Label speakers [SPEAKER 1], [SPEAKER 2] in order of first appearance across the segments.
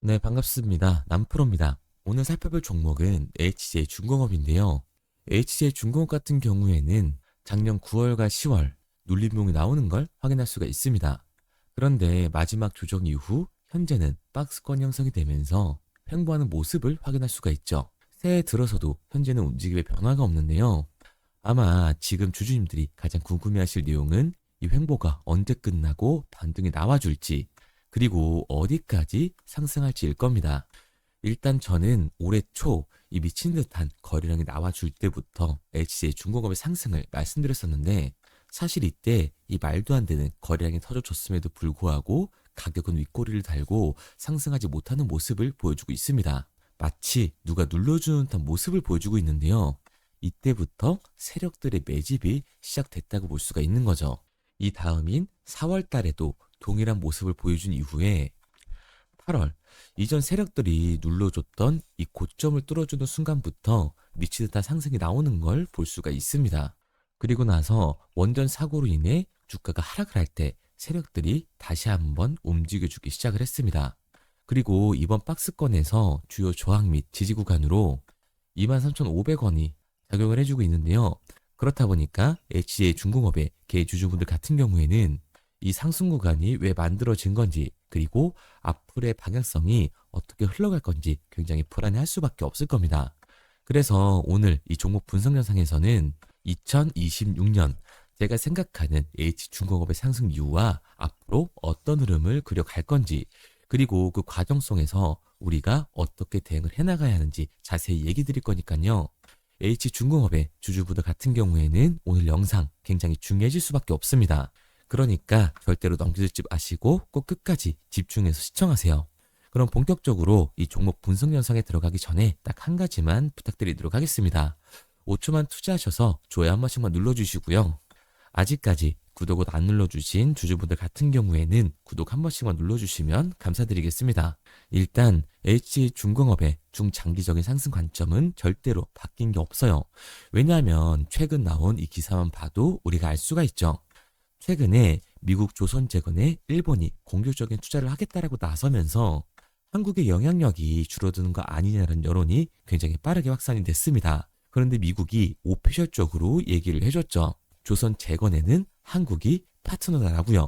[SPEAKER 1] 네, 반갑습니다. 남프로입니다. 오늘 살펴볼 종목은 HJ중공업인데요. HJ중공업 같은 경우에는 작년 9월과 10월 눌림목이 나오는 걸 확인할 수가 있습니다. 그런데 마지막 조정 이후 현재는 박스권 형성이 되면서 횡보하는 모습을 확인할 수가 있죠. 새해 들어서도 현재는 움직임에 변화가 없는데요. 아마 지금 주주님들이 가장 궁금해하실 내용은 이 횡보가 언제 끝나고 반등이 나와줄지, 그리고 어디까지 상승할지일 겁니다. 일단 저는 올해 초 이 미친 듯한 거래량이 나와줄 때부터 HJ중공업의 상승을 말씀드렸었는데, 사실 이때 이 말도 안 되는 거래량이 터져줬음에도 불구하고 가격은 윗꼬리를 달고 상승하지 못하는 모습을 보여주고 있습니다. 마치 누가 눌러주는 듯한 모습을 보여주고 있는데요. 이때부터 세력들의 매집이 시작됐다고 볼 수가 있는 거죠. 이 다음인 4월 달에도 동일한 모습을 보여준 이후에 8월, 이전 세력들이 눌러줬던 이 고점을 뚫어주는 순간부터 미치듯한 상승이 나오는 걸 볼 수가 있습니다. 그리고 나서 원전 사고로 인해 주가가 하락을 할 때 세력들이 다시 한번 움직여주기 시작을 했습니다. 그리고 이번 박스권에서 주요 저항 및 지지 구간으로 23,500원이 작용을 해주고 있는데요. 그렇다 보니까 HJ중공업의 개 주주분들 같은 경우에는 이 상승 구간이 왜 만들어진 건지, 그리고 앞으로의 방향성이 어떻게 흘러갈 건지 굉장히 불안해할 수밖에 없을 겁니다. 그래서 오늘 이 종목 분석 영상에서는 2026년 제가 생각하는 H중공업의 상승 이유와 앞으로 어떤 흐름을 그려갈 건지, 그리고 그 과정 속에서 우리가 어떻게 대응을 해나가야 하는지 자세히 얘기 드릴 거니까요. H중공업의 주주분들 같은 경우에는 오늘 영상 굉장히 중요해질 수밖에 없습니다. 그러니까 절대로 넘기지 마시고 꼭 끝까지 집중해서 시청하세요. 그럼 본격적으로 이 종목 분석 영상에 들어가기 전에 딱 한 가지만 부탁드리도록 하겠습니다. 5초만 투자하셔서 좋아요 한 번씩만 눌러주시고요. 아직까지 구독을 안 눌러주신 주주분들 같은 경우에는 구독 한 번씩만 눌러주시면 감사드리겠습니다. 일단 HJ중공업의 중장기적인 상승 관점은 절대로 바뀐 게 없어요. 왜냐하면 최근 나온 이 기사만 봐도 우리가 알 수가 있죠. 최근에 미국 조선재건에 일본이 공격적인 투자를 하겠다라고 나서면서 한국의 영향력이 줄어드는 거 아니냐는 여론이 굉장히 빠르게 확산이 됐습니다. 그런데 미국이 오피셜적으로 얘기를 해줬죠. 조선재건에는 한국이 파트너다라고요.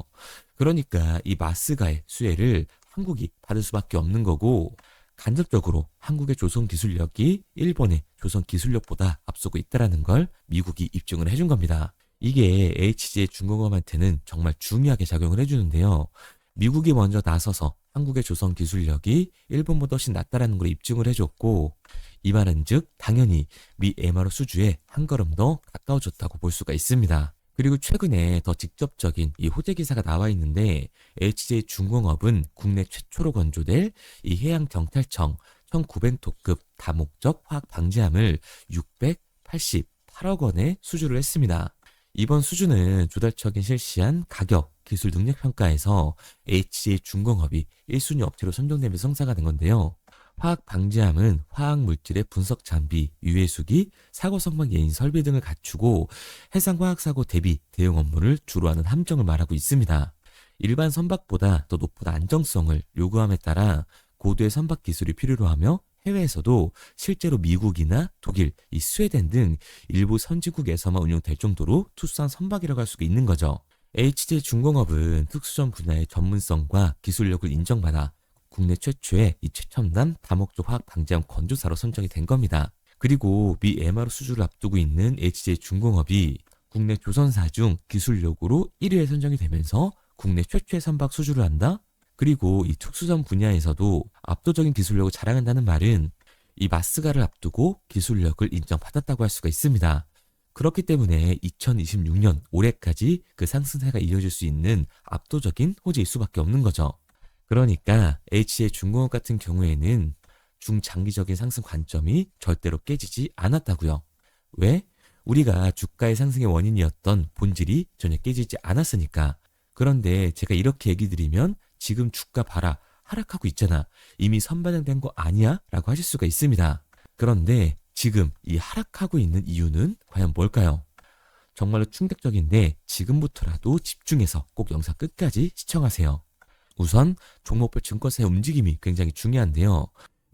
[SPEAKER 1] 그러니까 이 마스가의 수혜를 한국이 받을 수밖에 없는 거고, 간접적으로 한국의 조선 기술력이 일본의 조선 기술력보다 앞서고 있다는 걸 미국이 입증을 해준 겁니다. 이게 HJ중공업한테는 정말 중요하게 작용을 해주는데요. 미국이 먼저 나서서 한국의 조선 기술력이 일본보다 훨씬 낫다라는 걸 입증을 해줬고, 이 말은 즉 당연히 미 MRO 수주에 한 걸음 더 가까워졌다고 볼 수가 있습니다. 그리고 최근에 더 직접적인 이 호재 기사가 나와 있는데, HJ중공업은 국내 최초로 건조될 이 해양경찰청 1900톤급 다목적 화학 방지함을 688억 원에 수주를 했습니다. 이번 수주는 조달청이 실시한 가격, 기술 능력 평가에서 HJ중공업이 1순위 업체로 선정되면서 성사가 된 건데요. 화학 방지함은 화학 물질의 분석 장비, 유해수기, 사고 선박 예인 설비 등을 갖추고 해상 화학 사고 대비 대응 업무를 주로 하는 함정을 말하고 있습니다. 일반 선박보다 더 높은 안정성을 요구함에 따라 고도의 선박 기술이 필요로 하며 해외에서도 실제로 미국이나 독일, 이 스웨덴 등 일부 선진국에서만 운용될 정도로 투싼 선박이라고 할 수가 있는 거죠. HJ중공업은 특수전 분야의 전문성과 기술력을 인정받아 국내 최초의 이 최첨단 다목적 화학 방지함 건조사로 선정이 된 겁니다. 그리고 미 MRO 수주를 앞두고 있는 HJ중공업이 국내 조선사 중 기술력으로 1위에 선정이 되면서 국내 최초의 선박 수주를 한다? 그리고 이 특수전 분야에서도 압도적인 기술력을 자랑한다는 말은 이 마스가를 앞두고 기술력을 인정받았다고 할 수가 있습니다. 그렇기 때문에 2026년 올해까지 그 상승세가 이어질 수 있는 압도적인 호재일 수밖에 없는 거죠. 그러니까 HJ중공업 같은 경우에는 중장기적인 상승 관점이 절대로 깨지지 않았다고요. 왜? 우리가 주가의 상승의 원인이었던 본질이 전혀 깨지지 않았으니까. 그런데 제가 이렇게 얘기 드리면 지금 주가 봐라, 하락하고 있잖아, 이미 선반영된 거 아니야? 라고 하실 수가 있습니다. 그런데 지금 이 하락하고 있는 이유는 과연 뭘까요? 정말로 충격적인데 지금부터라도 집중해서 꼭 영상 끝까지 시청하세요. 우선 종목별 증권사의 움직임이 굉장히 중요한데요.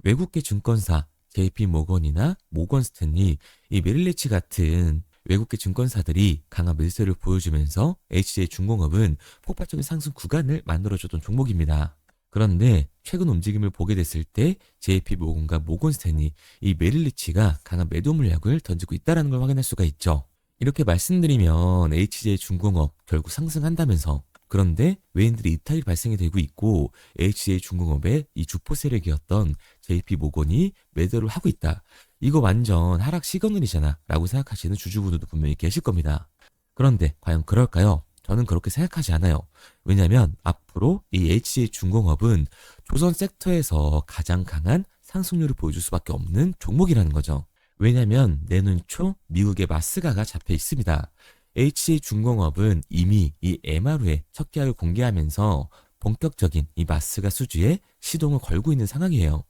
[SPEAKER 1] 외국계 증권사 JP 모건이나 모건 스탠리, 이 메릴리치 같은 외국계 증권사들이 강한 매수세를 보여주면서 HJ 중공업은 폭발적인 상승 구간을 만들어줬던 종목입니다. 그런데 최근 움직임을 보게 됐을 때 JP 모건과 모건 스탠리, 이 메릴리치가 강한 매도 물량을 던지고 있다는 걸 확인할 수가 있죠. 이렇게 말씀드리면 HJ 중공업 결국 상승한다면서, 그런데 외인들의 이탈이 발생이 되고 있고 HJ 중공업의 이 주포 세력이었던 JP 모건이 매도를 하고 있다. 이거 완전 하락 시그널이잖아 라고 생각하시는 주주분들도 분명히 계실 겁니다. 그런데 과연 그럴까요? 저는 그렇게 생각하지 않아요. 왜냐하면 앞으로 이 HJ 중공업은 조선 섹터에서 가장 강한 상승률을 보여줄 수밖에 없는 종목이라는 거죠. 왜냐하면 내년 초 미국의 마스가가 잡혀 있습니다. HJ 중공업은 이미 이 MR후에 첫 계약을 공개하면서 본격적인 이 마스가 수주에 시동을 걸고 있는 상황이에요.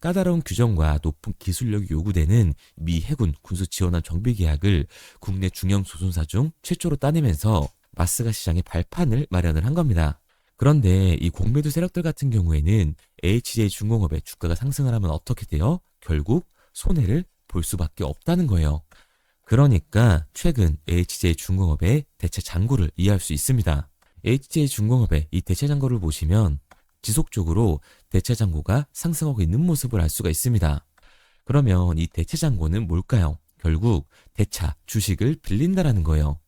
[SPEAKER 1] 까다로운 규정과 높은 기술력이 요구되는 미 해군 군수 지원원 정비 계약을 국내 중형 조선사 중 최초로 따내면서 마스가 시장에 발판을 마련을 한 겁니다. 그런데 이 공매도 세력들 같은 경우에는 HJ 중공업의 주가가 상승을 하면 어떻게 돼요? 결국 손해를 볼 수밖에 없다는 거예요. 그러니까 최근 HJ 중공업의 대체 잔고를 이해할 수 있습니다. HJ 중공업의 이 대체 잔고를 보시면 지속적으로 대체 잔고가 상승하고 있는 모습을 알 수가 있습니다. 그러면 이 대체 잔고는 뭘까요? 결국 대차, 주식을 빌린다라는 거예요.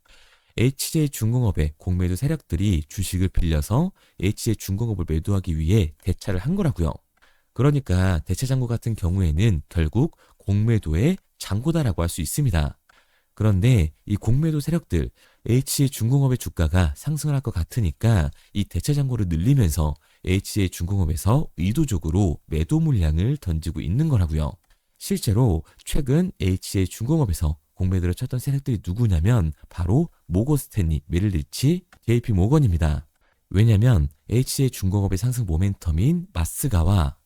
[SPEAKER 1] HJ 중공업의 공매도 세력들이 주식을 빌려서 HJ 중공업을 매도하기 위해 대차를 한 거라고요. 그러니까 대체 잔고 같은 경우에는 결국 공매도의 잔고다라고 할 수 있습니다. 그런데 이 공매도 세력들, HJ 중공업의 주가가 상승을 할 것 같으니까 이 대체 잔고를 늘리면서 HJ 중공업에서 의도적으로 매도 물량을 던지고 있는 거라고요. 실제로 최근 HJ 중공업에서 공매도를 쳤던 세력들이 누구냐면 바로 모건 스탠리, 메릴리치, JP 모건입니다. 왜냐면 HJ 중공업의 상승 모멘텀인 마스가와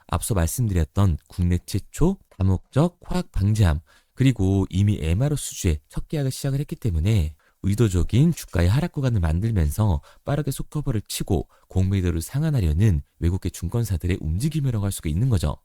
[SPEAKER 1] 앞서 말씀드렸던 국내 최초 다목적 화학 방지함, 그리고 이미 MRO 수주에 첫 계약을 시작을 했기 때문에 의도적인 주가의 하락 구간을 만들면서 빠르게 속커버를 치고 공매도를 상환하려는 외국계 증권사들의 움직임이라고 할 수가 있는 거죠.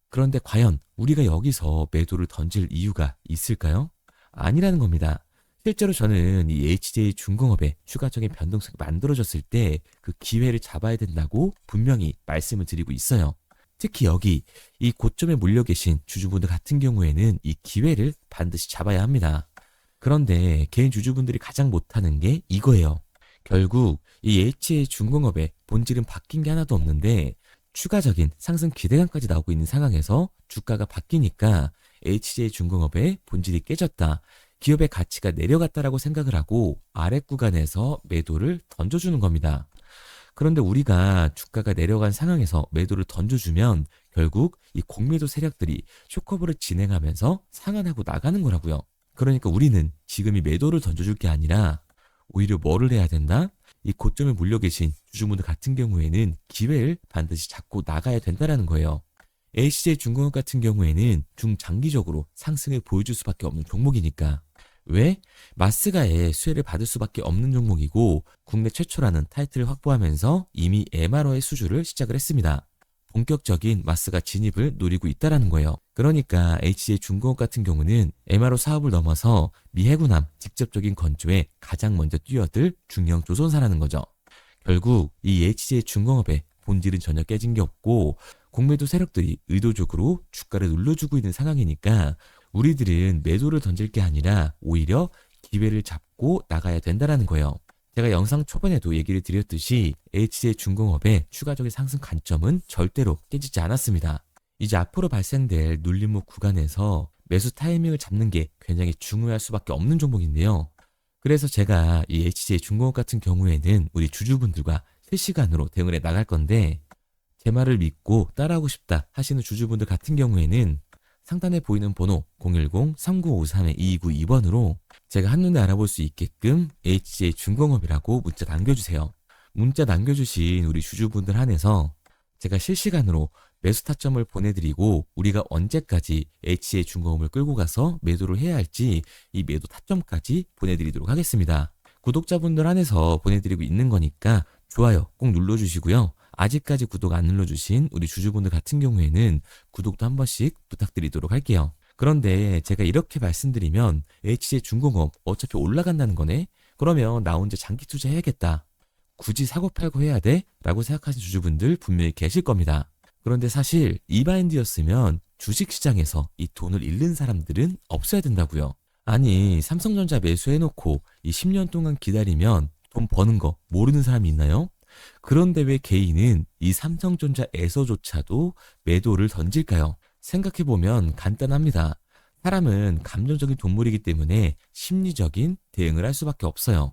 [SPEAKER 1] 그런데 과연 우리가 여기서 매도를 던질 이유가 있을까요? 아니라는 겁니다. 실제로 저는 이 HJ 중공업의 추가적인 변동성이 만들어졌을 때 그 기회를 잡아야 된다고 분명히 말씀을 드리고 있어요. 특히 여기 이 고점에 몰려 계신 주주분들 같은 경우에는 이 기회를 반드시 잡아야 합니다. 그런데 개인 주주분들이 가장 못하는 게 이거예요. 결국 이 HJ 중공업의 본질은 바뀐 게 하나도 없는데 추가적인 상승 기대감까지 나오고 있는 상황에서 주가가 바뀌니까 HJ 중공업의 본질이 깨졌다, 기업의 가치가 내려갔다라고 생각을 하고 아래 구간에서 매도를 던져주는 겁니다. 그런데 우리가 주가가 내려간 상황에서 매도를 던져주면 결국 이 공매도 세력들이 쇼커버를 진행하면서 상환하고 나가는 거라고요. 그러니까 우리는 지금 이 매도를 던져줄 게 아니라 오히려 뭐를 해야 된다? 이 고점에 몰려 계신 주주분들 같은 경우에는 기회를 반드시 잡고 나가야 된다는 거예요. HJ 중공업 같은 경우에는 중장기적으로 상승을 보여줄 수밖에 없는 종목이니까. 왜? 마스가의 수혜를 받을 수밖에 없는 종목이고 국내 최초라는 타이틀을 확보하면서 이미 MRO의 수주를 시작을 했습니다. 본격적인 마스가 진입을 노리고 있다는 거예요. 그러니까 HJ 중공업 같은 경우는 MRO 사업을 넘어서 미 해군함 직접적인 건조에 가장 먼저 뛰어들 중형 조선사라는 거죠. 결국 이 HJ 중공업의 본질은 전혀 깨진 게 없고 공매도 세력들이 의도적으로 주가를 눌러주고 있는 상황이니까 우리들은 매도를 던질 게 아니라 오히려 기회를 잡고 나가야 된다는 거예요. 제가 영상 초반에도 얘기를 드렸듯이 HJ 중공업의 추가적인 상승 관점은 절대로 깨지지 않았습니다. 이제 앞으로 발생될 눌림목 구간에서 매수 타이밍을 잡는 게 굉장히 중요할 수밖에 없는 종목인데요. 그래서 제가 이 HJ 중공업 같은 경우에는 우리 주주분들과 실시간으로 대응을 해 나갈 건데 제 말을 믿고 따라하고 싶다 하시는 주주분들 같은 경우에는 상단에 보이는 번호 010-3953-2292번으로 제가 한눈에 알아볼 수 있게끔 HJ 중공업이라고 문자 남겨주세요. 문자 남겨주신 우리 주주분들 한해서 제가 실시간으로 매수 타점을 보내드리고 우리가 언제까지 HJ 중공업을 끌고 가서 매도를 해야 할지 이 매도 타점까지 보내드리도록 하겠습니다. 구독자분들 한해서 보내드리고 있는 거니까 좋아요 꼭 눌러주시고요. 아직까지 구독 안 눌러주신 우리 주주분들 같은 경우에는 구독도 한 번씩 부탁드리도록 할게요. 그런데 제가 이렇게 말씀드리면 HJ 중공업 어차피 올라간다는 거네? 그러면 나 혼자 장기 투자해야겠다. 굳이 사고 팔고 해야 돼? 라고 생각하시는 주주분들 분명히 계실 겁니다. 그런데 사실 이 마인드였으면 주식시장에서 이 돈을 잃는 사람들은 없어야 된다고요. 아니, 삼성전자 매수해놓고 이 10년 동안 기다리면 돈 버는 거 모르는 사람이 있나요? 그런데 왜 개인은 이 삼성전자에서조차도 매도를 던질까요? 생각해보면 간단합니다. 사람은 감정적인 동물이기 때문에 심리적인 대응을 할 수밖에 없어요.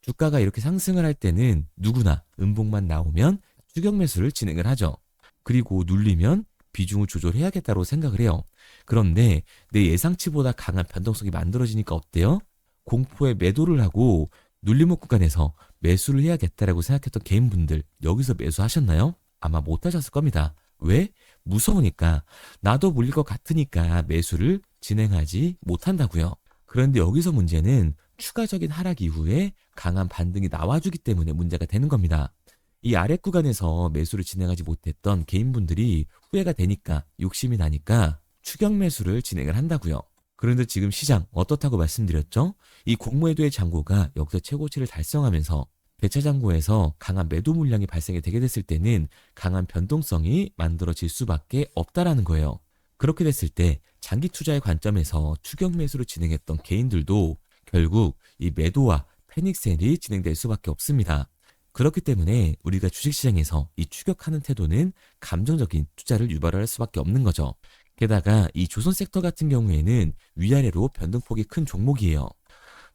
[SPEAKER 1] 주가가 이렇게 상승을 할 때는 누구나 음봉만 나오면 추격 매수를 진행을 하죠. 그리고 눌리면 비중을 조절해야겠다고 생각을 해요. 그런데 내 예상치보다 강한 변동성이 만들어지니까 어때요? 공포에 매도를 하고 눌림목 구간에서 매수를 해야겠다라고 생각했던 개인분들 여기서 매수하셨나요? 아마 못하셨을 겁니다. 왜? 무서우니까. 나도 물릴 것 같으니까 매수를 진행하지 못한다고요. 그런데 여기서 문제는 추가적인 하락 이후에 강한 반등이 나와주기 때문에 문제가 되는 겁니다. 이 아랫 구간에서 매수를 진행하지 못했던 개인분들이 후회가 되니까 욕심이 나니까 추격 매수를 진행을 한다고요. 그런데 지금 시장 어떻다고 말씀드렸죠? 이 공매도의 잔고가 역대 최고치를 달성하면서 대차 잔고에서 강한 매도 물량이 발생이 되게 됐을 때는 강한 변동성이 만들어질 수밖에 없다라는 거예요. 그렇게 됐을 때 장기 투자의 관점에서 추격 매수를 진행했던 개인들도 결국 이 매도와 패닉셀이 진행될 수밖에 없습니다. 그렇기 때문에 우리가 주식시장에서 이 추격하는 태도는 감정적인 투자를 유발할 수밖에 없는 거죠. 게다가 이 조선 섹터 같은 경우에는 위아래로 변동폭이 큰 종목이에요.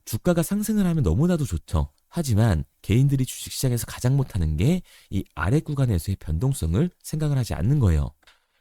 [SPEAKER 1] 주가가 상승을 하면 너무나도 좋죠. 하지만 개인들이 주식시장에서 가장 못하는 게 이 아래 구간에서의 변동성을 생각을 하지 않는 거예요.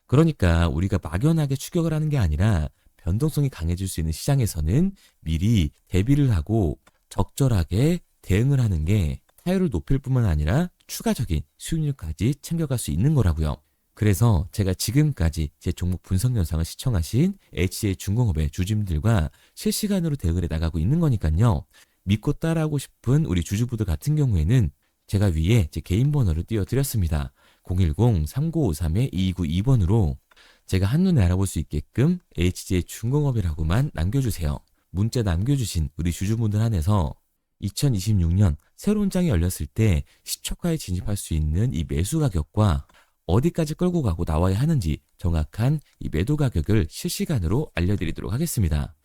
[SPEAKER 1] 그러니까 우리가 막연하게 추격을 하는 게 아니라 변동성이 강해질 수 있는 시장에서는 미리 대비를 하고 적절하게 대응을 하는 게 타율을 높일 뿐만 아니라 추가적인 수익률까지 챙겨갈 수 있는 거라고요. 그래서 제가 지금까지 제 종목 분석 영상을 시청하신 HJ 중공업의 주주님들과 실시간으로 대응을 해나가고 있는 거니까요. 믿고 따라하고 싶은 우리 주주분들 같은 경우에는 제가 위에 제 개인 번호를 띄워드렸습니다. 010-3953-2292번으로 제가 한눈에 알아볼 수 있게끔 HJ 중공업이라고만 남겨주세요. 문자 남겨주신 우리 주주분들 한해서 2026년 새로운 장이 열렸을 때 시초가에 진입할 수 있는 이 매수 가격과 어디까지 끌고 가고 나와야 하는지 정확한 이 매도 가격을 실시간으로 알려드리도록 하겠습니다.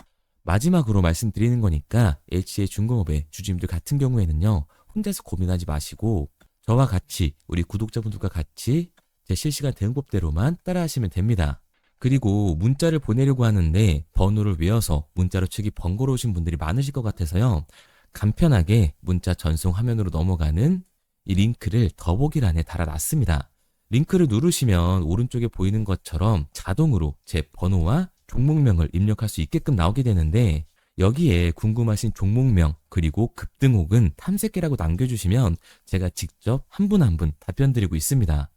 [SPEAKER 1] 마지막으로 말씀드리는 거니까 HJ 중공업의 주주님들 같은 경우에는요. 혼자서 고민하지 마시고 저와 같이 우리 구독자분들과 같이 제 실시간 대응법대로만 따라하시면 됩니다. 그리고 문자를 보내려고 하는데 번호를 외워서 문자로 치기 번거로우신 분들이 많으실 것 같아서요. 간편하게 문자 전송 화면으로 넘어가는 이 링크를 더보기란에 달아놨습니다. 링크를 누르시면 오른쪽에 보이는 것처럼 자동으로 제 번호와 종목명을 입력할 수 있게끔 나오게 되는데 여기에 궁금하신 종목명 그리고 급등 혹은 탐색기라고 남겨주시면 제가 직접 한 분 한 분 답변 드리고 있습니다.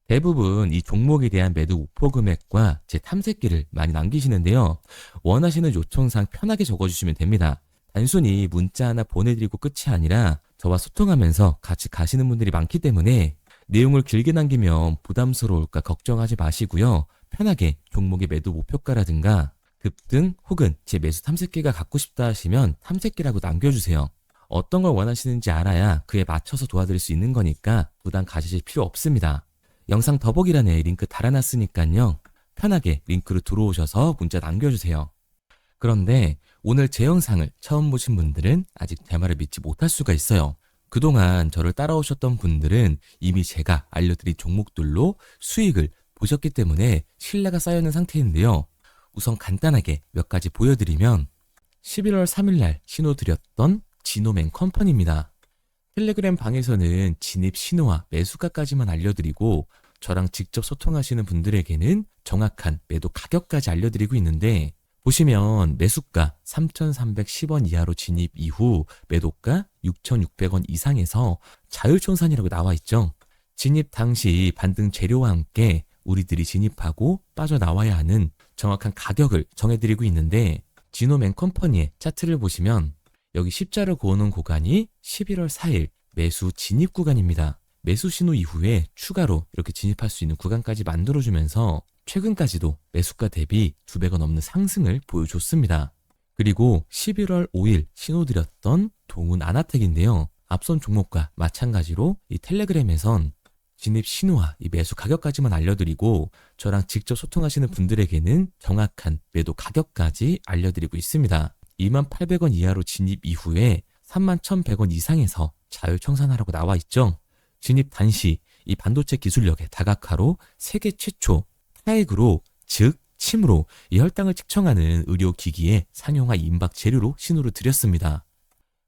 [SPEAKER 1] 대부분 이 종목에 대한 매도 목표 금액과 제 탐색기를 많이 남기시는데요. 원하시는 요청사항 편하게 적어주시면 됩니다. 단순히 문자 하나 보내드리고 끝이 아니라 저와 소통하면서 같이 가시는 분들이 많기 때문에 내용을 길게 남기면 부담스러울까 걱정하지 마시고요. 편하게 종목의 매도 목표가라든가 급등 혹은 제 매수 탐색기가 갖고 싶다 하시면 탐색기라고 남겨주세요. 어떤 걸 원하시는지 알아야 그에 맞춰서 도와드릴 수 있는 거니까 부담 가지실 필요 없습니다. 영상 더보기란에 링크 달아놨으니까요. 편하게 링크로 들어오셔서 문자 남겨주세요. 그런데 오늘 제 영상을 처음 보신 분들은 아직 제 말을 믿지 못할 수가 있어요. 그동안 저를 따라오셨던 분들은 이미 제가 알려드린 종목들로 수익을 보셨기 때문에 신뢰가 쌓여있는 상태인데요. 우선 간단하게 몇 가지 보여드리면 11월 3일날 신호드렸던 지노맨 컴퍼니입니다. 텔레그램 방에서는 진입 신호와 매수가까지만 알려드리고 저랑 직접 소통하시는 분들에게는 정확한 매도 가격까지 알려드리고 있는데 보시면 매수가 3,310원 이하로 진입 이후 매도가 6,600원 이상에서 자율촌산이라고 나와 있죠. 진입 당시 반등 재료와 함께 우리들이 진입하고 빠져나와야 하는 정확한 가격을 정해드리고 있는데 지노맨 컴퍼니의 차트를 보시면 여기 십자를 그어놓은 구간이 11월 4일 매수 진입 구간입니다. 매수 신호 이후에 추가로 이렇게 진입할 수 있는 구간까지 만들어주면서 최근까지도 매수가 대비 2배가 넘는 상승을 보여줬습니다. 그리고 11월 5일 신호드렸던 동훈 아나텍인데요. 앞선 종목과 마찬가지로 이 텔레그램에선 진입 신호와 이 매수 가격까지만 알려드리고 저랑 직접 소통하시는 분들에게는 정확한 매도 가격까지 알려드리고 있습니다. 28,000원 이하로 진입 이후에 31,100원 이상에서 자율 청산하라고 나와 있죠. 진입 단시 이 반도체 기술력의 다각화로 세계 최초 타액으로 즉 침으로 이 혈당을 측정하는 의료기기의 상용화 임박 재료로 신호를 드렸습니다.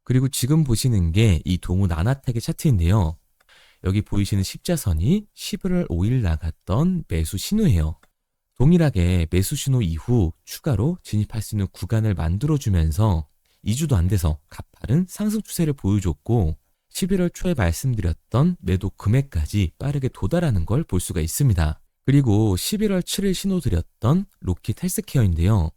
[SPEAKER 1] 그리고 지금 보시는 게 이 동훈 아나텍의 차트인데요. 여기 보이시는 십자선이 11월 5일 나갔던 매수 신호예요. 동일하게 매수 신호 이후 추가로 진입할 수 있는 구간을 만들어주면서 2주도 안 돼서 가파른 상승 추세를 보여줬고 11월 초에 말씀드렸던 매도 금액까지 빠르게 도달하는 걸 볼 수가 있습니다. 그리고 11월 7일 신호 드렸던 로킷 헬스케어인데요.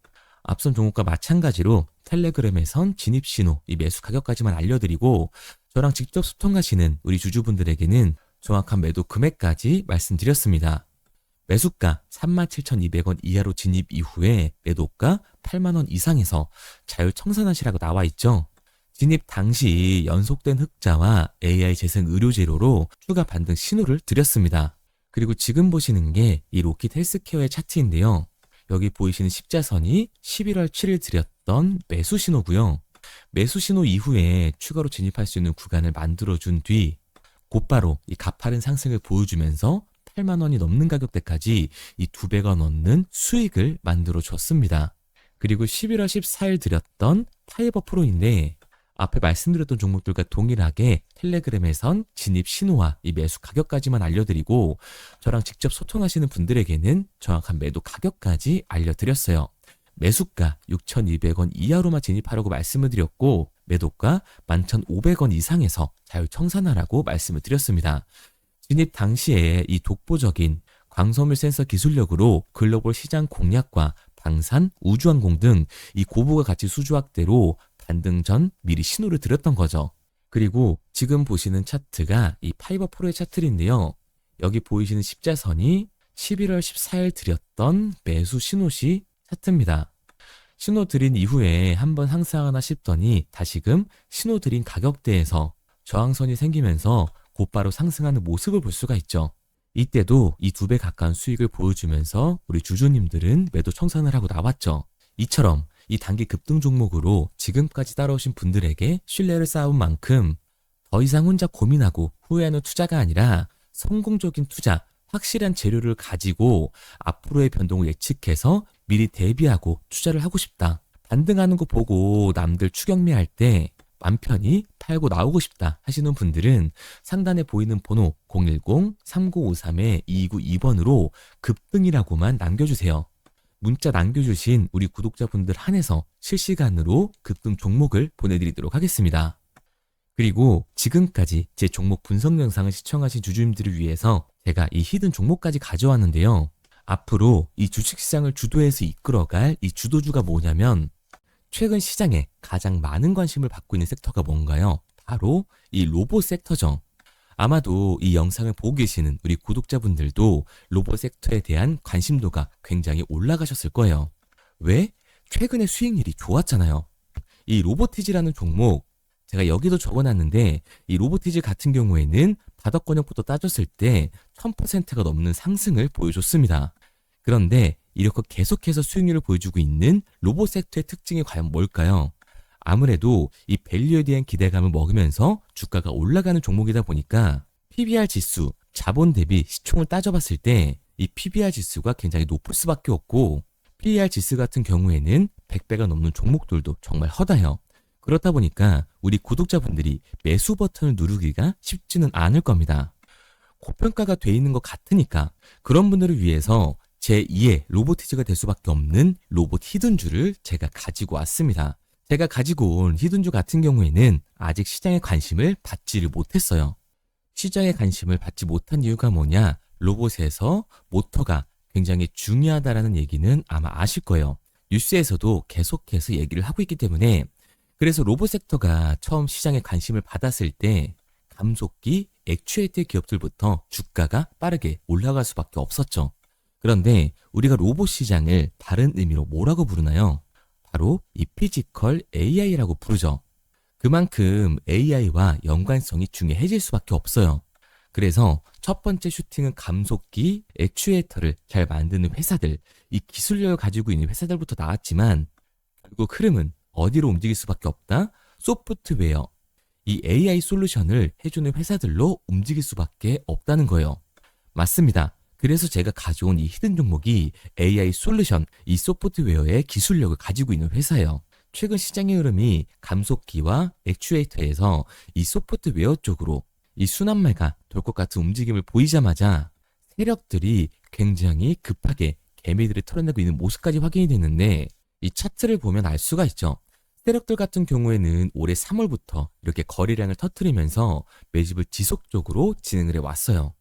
[SPEAKER 1] 앞선 종목과 마찬가지로 텔레그램에선 진입 신호, 이 매수 가격까지만 알려드리고 저랑 직접 소통하시는 우리 주주분들에게는 정확한 매도 금액까지 말씀드렸습니다. 매수가 37,200원 이하로 진입 이후에 매도가 8만원 이상에서 자율 청산하시라고 나와 있죠. 진입 당시 연속된 흑자와 AI 재생 의료 재료로 추가 반등 신호를 드렸습니다. 그리고 지금 보시는 게 이 로킷 헬스케어의 차트인데요. 여기 보이시는 십자선이 11월 7일 드렸던 매수 신호고요. 매수 신호 이후에 추가로 진입할 수 있는 구간을 만들어준 뒤 곧바로 이 가파른 상승을 보여주면서 8만 원이 넘는 가격대까지 이 2배가 넘는 수익을 만들어 줬습니다. 그리고 11월 14일 드렸던 파이버 프로인데 앞에 말씀드렸던 종목들과 동일하게 텔레그램에선 진입 신호와 이 매수 가격까지만 알려드리고 저랑 직접 소통하시는 분들에게는 정확한 매도 가격까지 알려드렸어요. 매수가 6,200원 이하로만 진입하라고 말씀을 드렸고 매도가 11,500원 이상에서 자율 청산하라고 말씀을 드렸습니다. 진입 당시에 이 독보적인 광섬유 센서 기술력으로 글로벌 시장 공략과 방산, 우주항공 등 이 고부가 가치 수주 확대로 반등 전 미리 신호를 드렸던 거죠. 그리고 지금 보시는 차트가 이 파이버 프로의 차트인데요. 여기 보이시는 십자선이 11월 14일 드렸던 매수 신호시 차트입니다. 신호 드린 이후에 한번 상승하나 싶더니 다시금 신호 드린 가격대에서 저항선이 생기면서 곧바로 상승하는 모습을 볼 수가 있죠. 이때도 이 2배 가까운 수익을 보여주면서 우리 주주님들은 매도 청산을 하고 나왔죠. 이처럼 이 단기 급등 종목으로 지금까지 따라오신 분들에게 신뢰를 쌓은 만큼 더 이상 혼자 고민하고 후회하는 투자가 아니라 성공적인 투자, 확실한 재료를 가지고 앞으로의 변동을 예측해서 미리 대비하고 투자를 하고 싶다. 반등하는 거 보고 남들 추격매할 때 맘 편히 팔고 나오고 싶다 하시는 분들은 상단에 보이는 번호 010-3953-2292번으로 급등이라고만 남겨주세요. 문자 남겨주신 우리 구독자분들 한해서 실시간으로 급등 종목을 보내드리도록 하겠습니다. 그리고 지금까지 제 종목 분석 영상을 시청하신 주주님들을 위해서 제가 이 히든 종목까지 가져왔는데요. 앞으로 이 주식시장을 주도해서 이끌어갈 이 주도주가 뭐냐면 최근 시장에 가장 많은 관심을 받고 있는 섹터가 뭔가요? 바로 이 로봇 섹터죠. 아마도 이 영상을 보고 계시는 우리 구독자분들도 로봇 섹터에 대한 관심도가 굉장히 올라가셨을 거예요. 왜? 최근에 수익률이 좋았잖아요. 이 로보티지라는 종목 제가 여기도 적어놨는데 이 로보티지 같은 경우에는 바닥권역부터 따졌을 때 1000%가 넘는 상승을 보여줬습니다. 그런데 이렇게 계속해서 수익률을 보여주고 있는 로봇 섹터의 특징이 과연 뭘까요? 아무래도 이 밸류에 대한 기대감을 먹으면서 주가가 올라가는 종목이다 보니까 PBR 지수, 자본 대비 시총을 따져봤을 때 이 PBR 지수가 굉장히 높을 수밖에 없고 PER 지수 같은 경우에는 100배가 넘는 종목들도 정말 허다해요. 그렇다 보니까 우리 구독자분들이 매수 버튼을 누르기가 쉽지는 않을 겁니다. 고평가가 돼 있는 것 같으니까 그런 분들을 위해서 제2의 로보티즈가 될 수밖에 없는 로봇 히든주를 제가 가지고 왔습니다. 제가 가지고 온 히든주 같은 경우에는 아직 시장의 관심을 받지를 못했어요. 시장의 관심을 받지 못한 이유가 뭐냐? 로봇에서 모터가 굉장히 중요하다라는 얘기는 아마 아실 거예요. 뉴스에서도 계속해서 얘기를 하고 있기 때문에 그래서 로봇 섹터가 처음 시장에 관심을 받았을 때 감속기, 액추에이터 기업들부터 주가가 빠르게 올라갈 수밖에 없었죠. 그런데 우리가 로봇 시장을 다른 의미로 뭐라고 부르나요? 바로 이 피지컬 AI라고 부르죠. 그만큼 AI와 연관성이 중요해질 수밖에 없어요. 그래서 첫 번째 슈팅은 감속기, 액추에이터를 잘 만드는 회사들, 이 기술력을 가지고 있는 회사들부터 나왔지만 결국 흐름은 어디로 움직일 수밖에 없다? 소프트웨어, 이 AI 솔루션을 해주는 회사들로 움직일 수밖에 없다는 거예요. 맞습니다. 그래서 제가 가져온 이 히든 종목이 AI 솔루션, 이 소프트웨어의 기술력을 가지고 있는 회사예요. 최근 시장의 흐름이 감속기와 액추에이터에서 이 소프트웨어 쪽으로 이 순환매가 돌 것 같은 움직임을 보이자마자 세력들이 굉장히 급하게 개미들을 털어내고 있는 모습까지 확인이 됐는데 이 차트를 보면 알 수가 있죠. 세력들 같은 경우에는 올해 3월부터 이렇게 거래량을 터뜨리면서 매집을 지속적으로 진행을 해왔어요.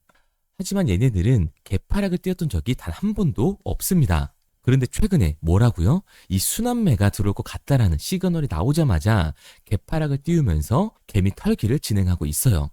[SPEAKER 1] 하지만 얘네들은 개파락을 띄웠던 적이 단 한 번도 없습니다. 그런데 최근에 뭐라고요? 이 순환매가 들어올 것 같다라는 시그널이 나오자마자 개파락을 띄우면서 개미 털기를 진행하고 있어요.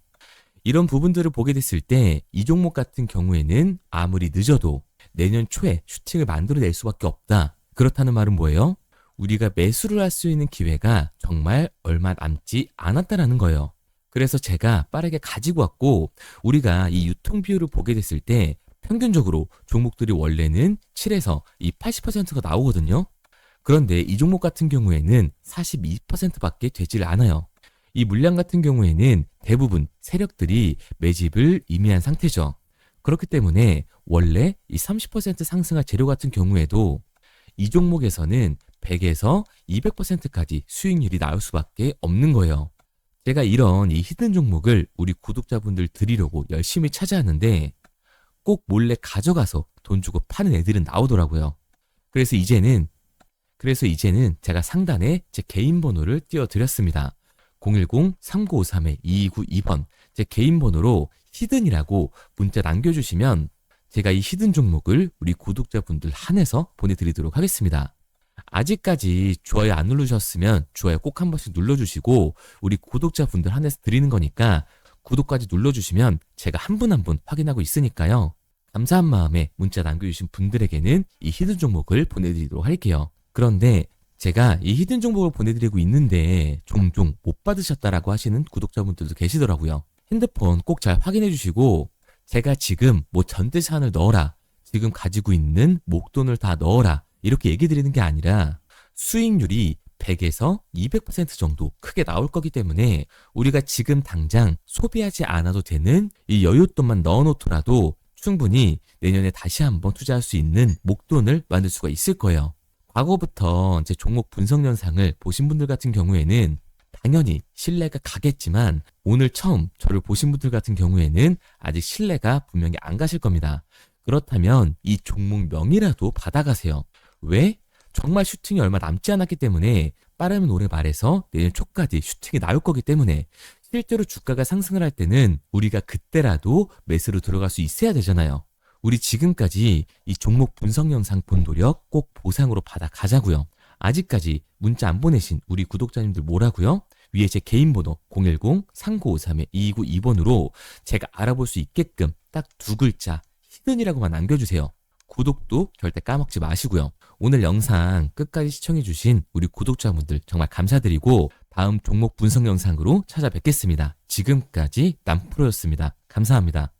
[SPEAKER 1] 이런 부분들을 보게 됐을 때 이 종목 같은 경우에는 아무리 늦어도 내년 초에 슈팅을 만들어낼 수밖에 없다. 그렇다는 말은 뭐예요? 우리가 매수를 할 수 있는 기회가 정말 얼마 남지 않았다라는 거예요. 그래서 제가 빠르게 가지고 왔고 우리가 이 유통 비율을 보게 됐을 때 평균적으로 종목들이 원래는 7에서 이 80%가 나오거든요. 그런데 이 종목 같은 경우에는 42%밖에 되질 않아요. 이 물량 같은 경우에는 대부분 세력들이 매집을 이미한 상태죠. 그렇기 때문에 원래 이 30% 상승할 재료 같은 경우에도 이 종목에서는 100에서 200%까지 수익률이 나올 수밖에 없는 거예요. 제가 이런 이 히든 종목을 우리 구독자분들 드리려고 열심히 찾아왔는데 꼭 몰래 가져가서 돈 주고 파는 애들은 나오더라고요. 그래서 이제는 제가 상단에 제 개인 번호를 띄워드렸습니다. 010-3953-2292번 제 개인 번호로 히든이라고 문자 남겨주시면 제가 이 히든 종목을 우리 구독자분들 한해서 보내드리도록 하겠습니다. 아직까지 좋아요 안 누르셨으면 좋아요 꼭 한 번씩 눌러주시고 우리 구독자분들 한해서 드리는 거니까 구독까지 눌러주시면 제가 한 분 한 분 확인하고 있으니까요. 감사한 마음에 문자 남겨주신 분들에게는 이 히든 종목을 보내드리도록 할게요. 그런데 제가 이 히든 종목을 보내드리고 있는데 종종 못 받으셨다라고 하시는 구독자분들도 계시더라고요. 핸드폰 꼭 잘 확인해 주시고 제가 지금 뭐 전재산을 넣어라, 지금 가지고 있는 목돈을 다 넣어라 이렇게 얘기 드리는 게 아니라 수익률이 100에서 200% 정도 크게 나올 거기 때문에 우리가 지금 당장 소비하지 않아도 되는 이 여윳돈만 넣어놓더라도 충분히 내년에 다시 한번 투자할 수 있는 목돈을 만들 수가 있을 거예요. 과거부터 제 종목 분석 영상을 보신 분들 같은 경우에는 당연히 신뢰가 가겠지만 오늘 처음 저를 보신 분들 같은 경우에는 아직 신뢰가 분명히 안 가실 겁니다. 그렇다면 이 종목명이라도 받아가세요. 왜? 정말 슈팅이 얼마 남지 않았기 때문에 빠르면 올해 말에서 내년 초까지 슈팅이 나올 거기 때문에 실제로 주가가 상승을 할 때는 우리가 그때라도 매수로 들어갈 수 있어야 되잖아요. 우리 지금까지 이 종목 분석 영상 본 노력 꼭 보상으로 받아 가자고요. 아직까지 문자 안 보내신 우리 구독자님들 뭐라고요? 위에 제 개인 번호 010-3953-2292번으로 제가 알아볼 수 있게끔 딱 두 글자 히든이라고만 남겨주세요. 구독도 절대 까먹지 마시고요. 오늘 영상 끝까지 시청해주신 우리 구독자분들 정말 감사드리고 다음 종목 분석 영상으로 찾아뵙겠습니다. 지금까지 남프로였습니다. 감사합니다.